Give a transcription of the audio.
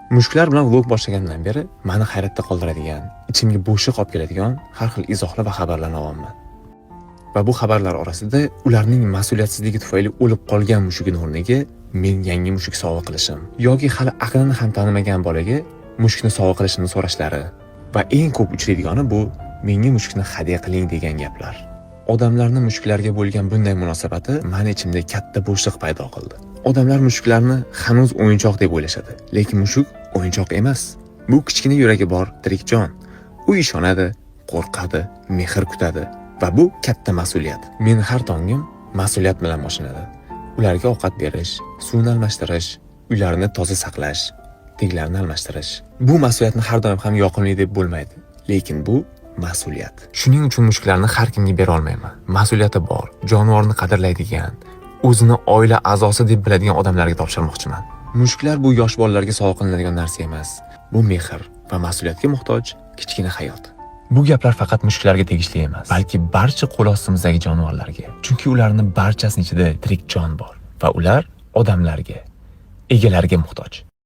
Mushuklar bilan vlog boshlagandan beri meni hayratda qoldiradigan, ichimga bo'shliq olib keladigan har xil izohlar va xabarlarni olaman. Va bu xabarlar orasida ularning mas'uliyatsizligi tufayli o'lib qolgan mushugini o'rniga men yangi mushuk sovg'a qilishim yoki hali aqlini ham tanimagan bolaga mushukni sovg'a qilishini so'rashlari va eng ko'p uchraydigani bu menga mushukni hadya qiling degan gaplar. Odamlarning mushuklarga bo'lgan bunday munosabati meni ichimda katta bo'shliq paydo qildi. Odamlar mushuklarni hanuz o'yinchoq deb o'ylashadi, lekin mushuk o'yinchoq emas. Bu kichkina yuragi bor tirik jon. U ishonadi, qo'rqadi, mehr kutadi va bu katta mas'uliyat. Men har tongim mas'uliyat bilan boshlanadi. Ularga ovqat berish, suvni almashtirish, uylarini toza saqlash, tiglarni almashtirish. Bu mas'uliyatni har doim ham yoqimli deb bo'lmaydi, lekin bu mas'uliyat. Shuning uchun mushuklarni har kimga bera olmayman. Mas'uliyati bor, jonivorni qadrlaydigan, o'zini oila a'zosi deb biladigan odamlarga topshirmoqchiman. Mushuklar bu yosh bolalarga sovg'a qilinadigan narsa emas. Bu mehr va mas'uliyatga muhtoj kichkina hayot. Bu gaplar faqat mushuklarga tegishli emas, balki barcha qo'l ostimizdagi jonivorlarga. Chunki ularning barchasining ichida tirik jon bor va ular odamlarga, egalariga muhtoj.